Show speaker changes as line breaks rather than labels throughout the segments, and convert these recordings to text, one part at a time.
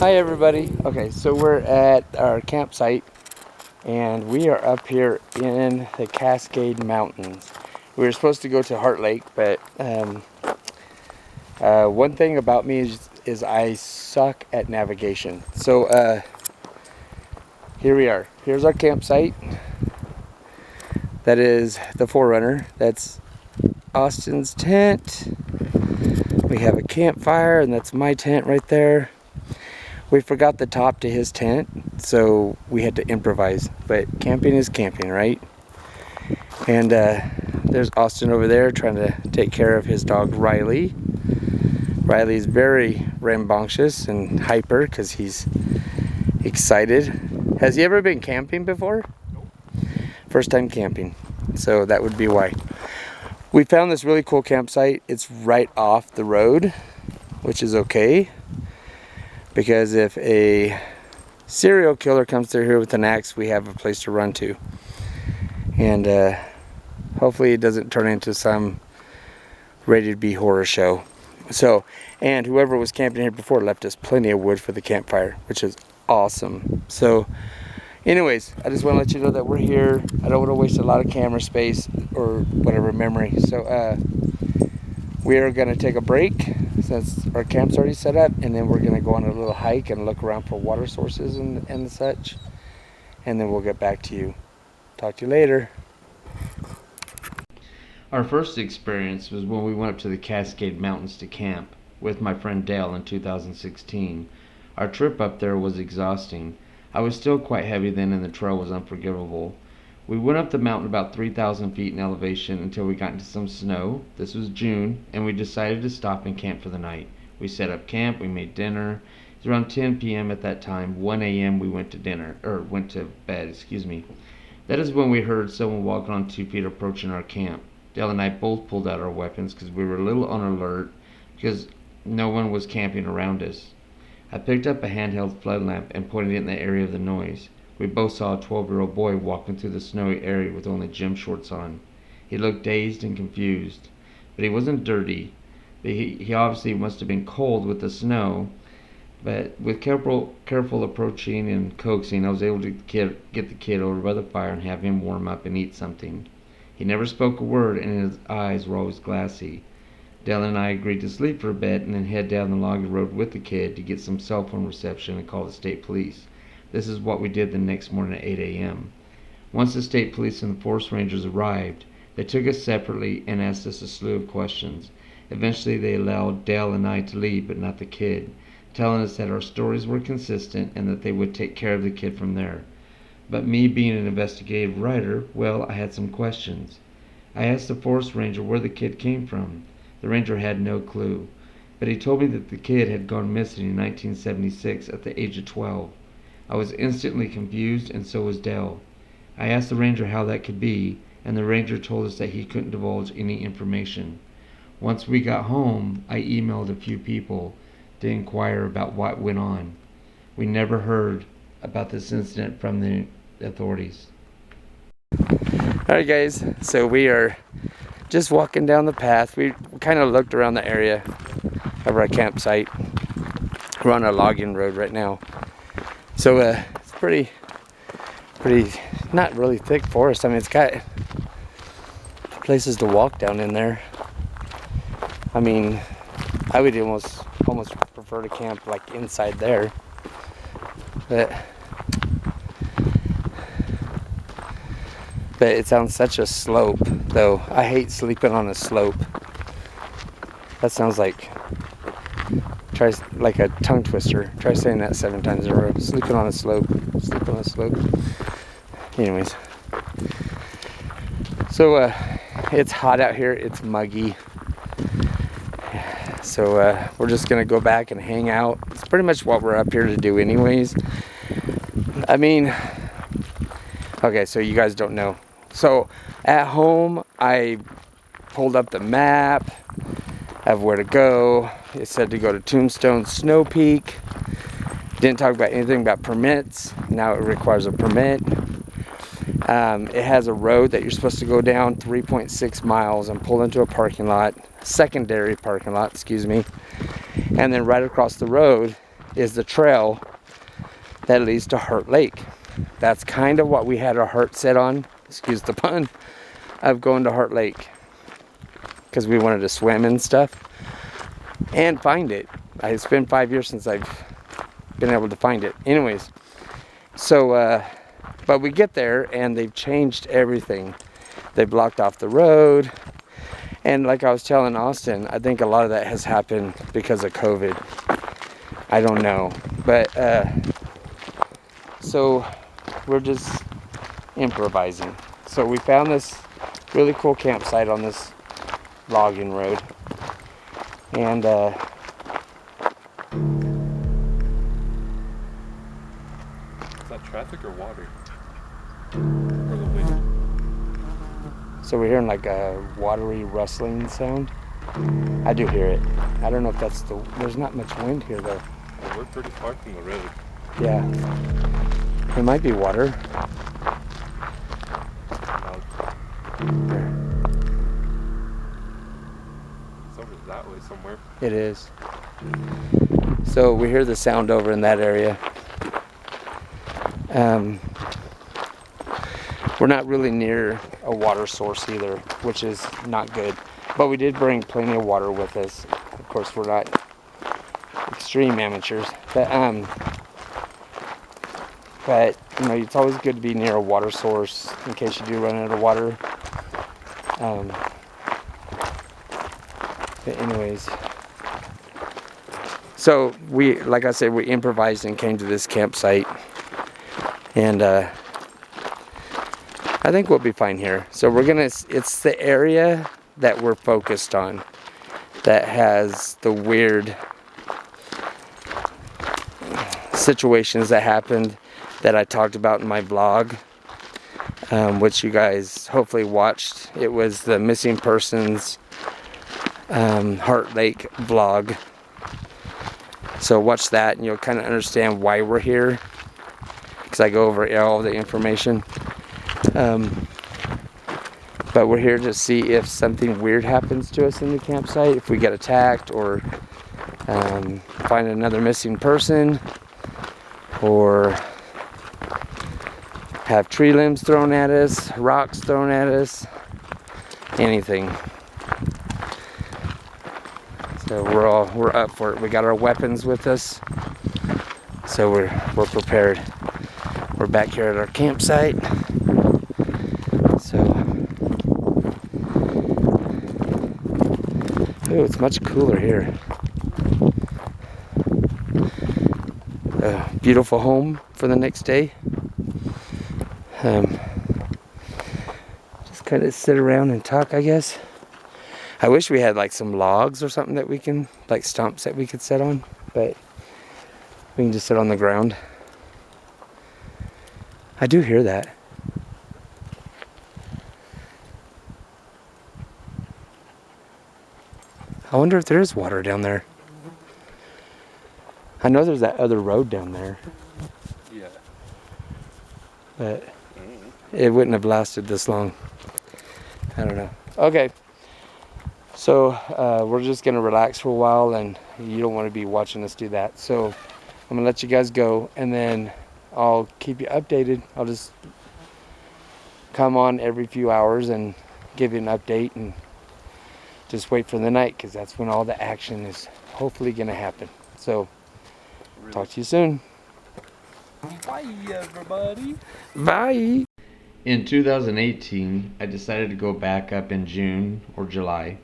Hi everybody. Okay, so we're at our campsite and we are up here in the Cascade Mountains. We were supposed to go to Heart Lake, but one thing about me is I suck at navigation. So here we are. Here's our campsite. That is the Forerunner. That's Austin's tent. We have a campfire, and that's my tent right there. We forgot the top to his tent, so we had to improvise. But camping is camping, right? And there's Austin over there trying to take care of his dog Riley. Riley's very rambunctious and hyper because he's excited. Has he ever been camping before?
Nope.
First time camping, so that would be why. We found this really cool campsite. It's right off the road, which is okay, because if a serial killer comes through here with an axe, we have a place to run to. And hopefully it doesn't turn into some rated B horror show. So, and whoever was camping here before left us plenty of wood for the campfire, which is awesome. So anyways, I just want to let you know that we're here. I don't want to waste a lot of camera space or whatever memory. So we are going to take a break since our camp's already set up, and then we're going to go on a little hike and look around for water sources and such, and then we'll get back to you. Talk to you later.
Our first experience was when we went up to the Cascade Mountains to camp with my friend Dale in 2016. Our trip up there was exhausting. I was still quite heavy then and the trail was unforgivable. We went up the mountain about 3,000 feet in elevation until we got into some snow. This was June, and we decided to stop and camp for the night. We set up camp, we made dinner. It was around 10 p.m. at that time. 1 a.m. we went to bed. That is when we heard someone walking on 2 feet approaching our camp. Dale and I both pulled out our weapons because we were a little on alert because no one was camping around us. I picked up a handheld flood lamp and pointed it in the area of the noise. We both saw a 12-year-old boy walking through the snowy area with only gym shorts on. He looked dazed and confused, but he wasn't dirty. But he obviously must have been cold with the snow. But with careful approaching and coaxing, I was able to get the kid over by the fire and have him warm up and eat something. He never spoke a word, and his eyes were always glassy. Dale and I agreed to sleep for a bit and then head down the logging road with the kid to get some cell phone reception and call the state police. This is what we did the next morning at 8 a.m. Once the state police and the forest rangers arrived, they took us separately and asked us a slew of questions. Eventually they allowed Dale and I to leave, but not the kid, telling us that our stories were consistent and that they would take care of the kid from there. But me being an investigative writer, well, I had some questions. I asked the forest ranger where the kid came from. The ranger had no clue, but he told me that the kid had gone missing in 1976 at the age of 12. I was instantly confused, and so was Dale. I asked the ranger how that could be, and the ranger told us that he couldn't divulge any information. Once we got home, I emailed a few people to inquire about what went on. We never heard about this incident from the authorities.
Alright guys, so we are just walking down the path. We kind of looked around the area of our campsite. We're on a logging road right now. So it's pretty, not really thick forest. I mean, it's got places to walk down in there. I mean, I would almost prefer to camp like inside there. But it's on such a slope, though. I hate sleeping on a slope. That sounds like a tongue twister. Try saying that 7 times in a row. Sleeping on a slope. Sleep on a slope. Anyways. So it's hot out here. It's muggy. So we're just gonna go back and hang out. It's pretty much what we're up here to do anyways. I mean, okay, so you guys don't know. So at home, I pulled up the map of where to go. It said to go to Tombstone Snow Peak. Didn't talk about anything about permits. Now it requires a permit. It has a road that you're supposed to go down 3.6 miles and pull into a parking lot, secondary parking lot, excuse me. And then right across the road is the trail that leads to Heart Lake. That's kind of what we had our heart set on, excuse the pun, of going to Heart Lake, because we wanted to swim and stuff and find it. It's been 5 years since I've been able to find it. Anyways, so but we get there and they've changed everything. They blocked off the road, and like I was telling Austin, I think a lot of that has happened because of COVID. I don't know, but so we're just improvising. So we found this really cool campsite on this logging road, and
Is that traffic or water? Or the wind?
so we're hearing like a watery rustling sound. I do hear it. I don't know if that's there's not much wind here though.
Well, we're pretty far from the road.
Yeah, it might be water.
It's over that way somewhere.
It is. So we hear the sound over in that area. We're not really near a water source either, which is not good. But we did bring plenty of water with us. Of course, we're not extreme amateurs, but you know, it's always good to be near a water source in case you do run out of water. But anyways, so we, like I said, we improvised and came to this campsite, and I think we'll be fine here. So we're gonna, it's the area that we're focused on that has the weird situations that happened that I talked about in my vlog, which you guys hopefully watched. It was the missing persons Heart Lake vlog. So watch that and you'll kind of understand why we're here, because I go over all the information. But we're here to see if something weird happens to us in the campsite, if we get attacked or find another missing person, or have tree limbs thrown at us, rocks thrown at us, anything. So we're up for it. We got our weapons with us, so we're prepared. We're back here at our campsite. So, oh, it's much cooler here. A beautiful home for the next day. Just kind of sit around and talk, I guess. I wish we had like some logs or something that we can, like stumps that we could sit on, but we can just sit on the ground. I do hear that. I wonder if there is water down there. I know there's that other road down there,
Yeah.
but it wouldn't have lasted this long. I don't know. Okay. So we're just gonna relax for a while, and you don't want to be watching us do that. So I'm gonna let you guys go, and then I'll keep you updated. I'll just come on every few hours and give you an update, and just wait for the night, because that's when all the action is hopefully gonna happen. So talk to you soon.
Bye, everybody.
Bye.
In 2018, I decided to go back up in June or July,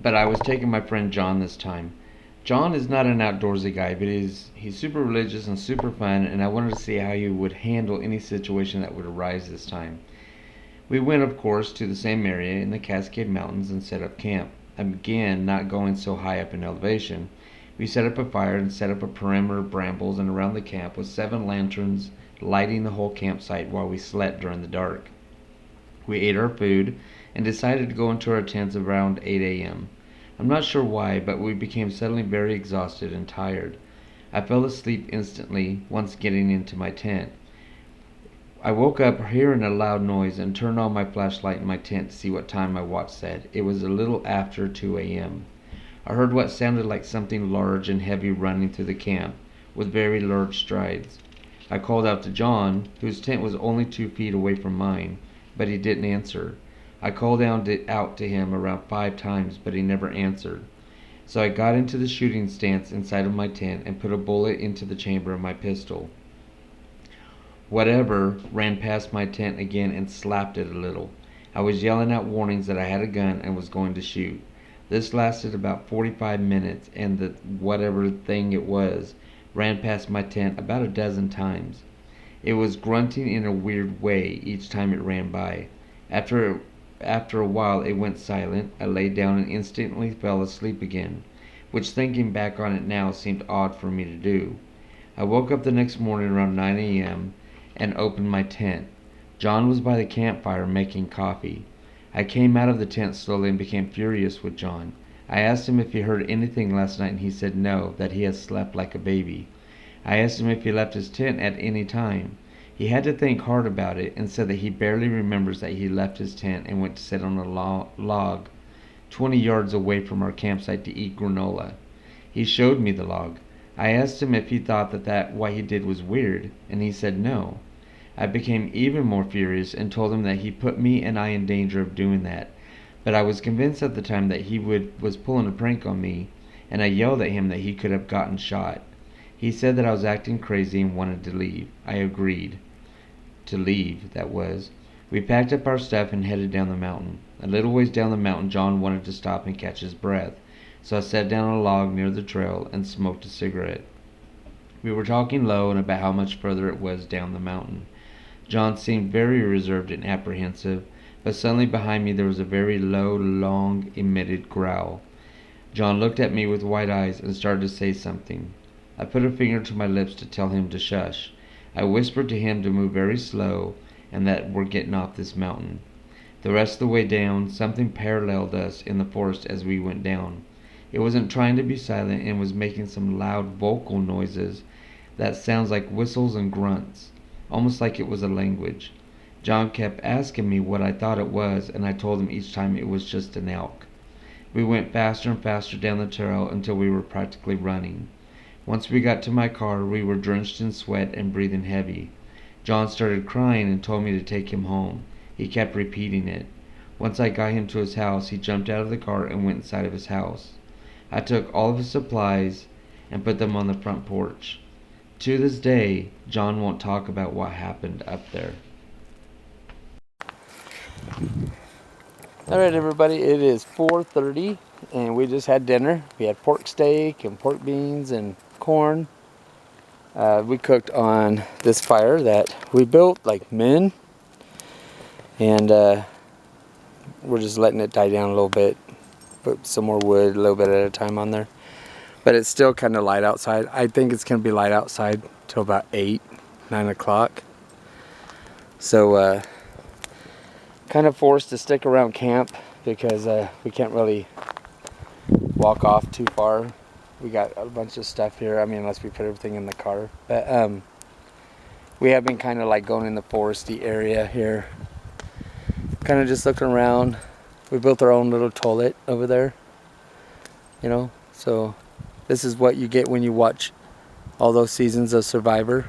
but I was taking my friend John this time. John is not an outdoorsy guy, but he's super religious and super fun, and I wanted to see how he would handle any situation that would arise this time. We went, of course, to the same area in the Cascade Mountains and set up camp. Again, not going so high up in elevation. We set up a fire and set up a perimeter of brambles and around the camp with 7 lanterns lighting the whole campsite while we slept during the dark. We ate our food and decided to go into our tents around 8 a.m. I'm not sure why, but we became suddenly very exhausted and tired. I fell asleep instantly once getting into my tent. I woke up hearing a loud noise and turned on my flashlight in my tent to see what time my watch said. It was a little after 2 a.m. I heard what sounded like something large and heavy running through the camp. with very large strides. I called out to John, whose tent was only 2 feet away from mine, but he didn't answer. I called out to him around 5 times, but he never answered. So I got into the shooting stance inside of my tent and put a bullet into the chamber of my pistol. Whatever ran past my tent again and slapped it a little. I was yelling out warnings that I had a gun and was going to shoot. This lasted about 45 minutes, and the whatever thing it was ran past my tent about a dozen times. It was grunting in a weird way each time it ran by. After a while it went silent. I lay down and instantly fell asleep again, which, thinking back on it now, seemed odd for me to do. I woke up the next morning around 9 a.m. and opened my tent. John was by the campfire making coffee. I came out of the tent slowly and became furious with John. I asked him if he heard anything last night, and he said no, that he had slept like a baby. I asked him if he left his tent at any time. He had to think hard about it and said that he barely remembers that he left his tent and went to sit on a log 20 yards away from our campsite to eat granola. He showed me the log. I asked him if he thought that what he did was weird, and he said no. I became even more furious and told him that he put me and I in danger of doing that, but I was convinced at the time that he was pulling a prank on me, and I yelled at him that he could have gotten shot. He said that I was acting crazy and wanted to leave. I agreed. To leave, that was. We packed up our stuff and headed down the mountain. A little ways down the mountain, John wanted to stop and catch his breath, so I sat down on a log near the trail and smoked a cigarette. We were talking low and about how much further it was down the mountain. John seemed very reserved and apprehensive, but suddenly behind me there was a very low, long emitted growl. John looked at me with wide eyes and started to say something. I put a finger to my lips to tell him to shush. I whispered to him to move very slow and that we're getting off this mountain. The rest of the way down, something paralleled us in the forest as we went down. It wasn't trying to be silent and was making some loud vocal noises that sounds like whistles and grunts, almost like it was a language. John kept asking me what I thought it was, and I told him each time it was just an elk. We went faster and faster down the trail until we were practically running. Once we got to my car, we were drenched in sweat and breathing heavy. John started crying and told me to take him home. He kept repeating it. Once I got him to his house, he jumped out of the car and went inside of his house. I took all of his supplies and put them on the front porch. To this day, John won't talk about what happened up there.
Alright everybody, it is 4:30 and we just had dinner. We had pork steak and pork beans and corn. We cooked on this fire that we built like men, and we're just letting it die down a little bit. Put some more wood a little bit at a time on there. But it's still kind of light outside. I think it's going to be light outside till about 8, 9 o'clock. So kind of forced to stick around camp because we can't really walk off too far. We got a bunch of stuff here. I mean, unless we put everything in the car. But we have been kind of like going in the foresty area here. Kind of just looking around. We built our own little toilet over there. You know, so this is what you get when you watch all those seasons of Survivor.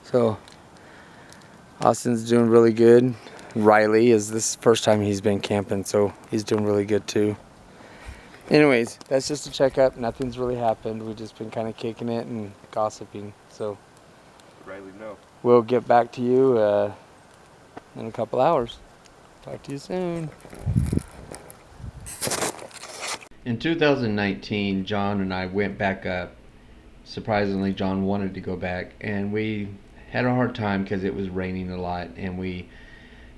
So Austin's doing really good. Riley is this first time he's been camping, so he's doing really good too. Anyways, that's just a checkup. Nothing's really happened. We've just been kind of kicking it and gossiping. So
Riley, no.
we'll get back to you in a couple hours. Talk to you soon.
In 2019, John and I went back up. Surprisingly, John wanted to go back, and we had a hard time because it was raining a lot, and we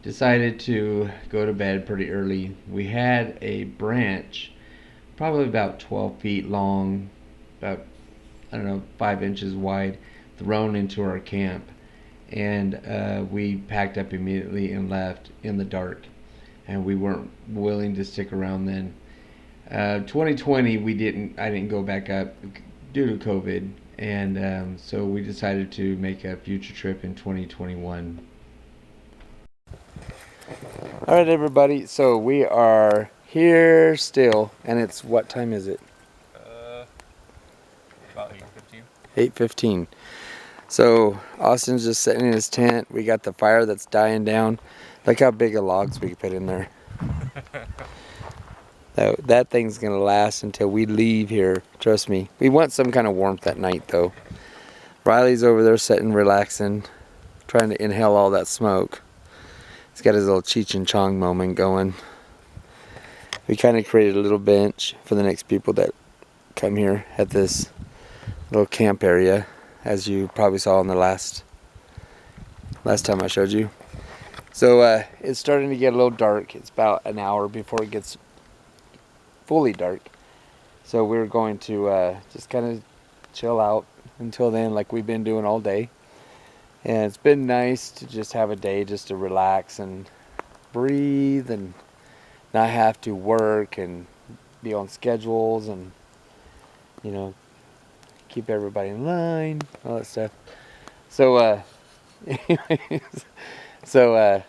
decided to go to bed pretty early. We had a branch, probably about 12 feet long, about, 5 inches wide, thrown into our camp, and we packed up immediately and left in the dark, and we weren't willing to stick around then. 2020 I didn't go back up due to COVID, and so we decided to make a future trip in 2021.
Alright everybody, so we are here still, and it's, what time is it?
About 8:15.
8:15. So Austin's just sitting in his tent. We got the fire that's dying down. Look how big of logs we put in there. That thing's gonna last until we leave here. Trust me. We want some kind of warmth at night though. Riley's over there sitting, relaxing, trying to inhale all that smoke. He's got his little Cheech and Chong moment going. We kind of created a little bench for the next people that come here at this little camp area, as you probably saw in the last time I showed you. So it's starting to get a little dark. It's about an hour before it gets fully dark. So we're going to just kind of chill out until then, like we've been doing all day. And it's been nice to just have a day just to relax and breathe and not have to work and be on schedules and, you know, keep everybody in line, all that stuff. So anyways, so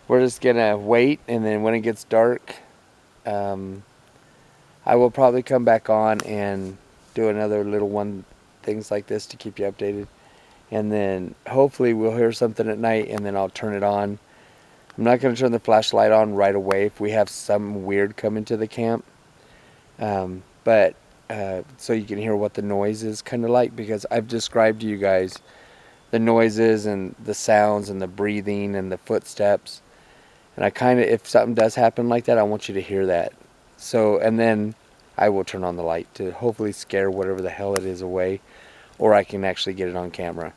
we're just gonna wait, and then when it gets dark, I will probably come back on and do another little one, things like this to keep you updated. And then hopefully we'll hear something at night, and then I'll turn it on. I'm not going to turn the flashlight on right away if we have some weird come into the camp. But so you can hear what the noise is kind of like, because I've described to you guys the noises and the sounds and the breathing and the footsteps. And I kind of, if something does happen like that, I want you to hear that. So, and then I will turn on the light to hopefully scare whatever the hell it is away, or I can actually get it on camera.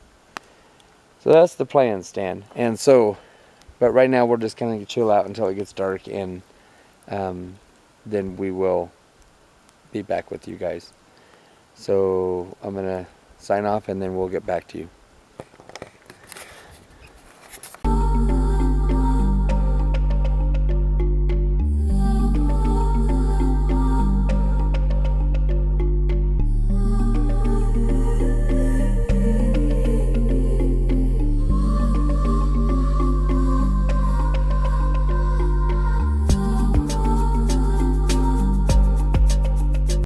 So that's the plan, Stan. And so, but right now we're just kind of chill out until it gets dark, and then we will be back with you guys. So I'm gonna sign off, and then we'll get back to you.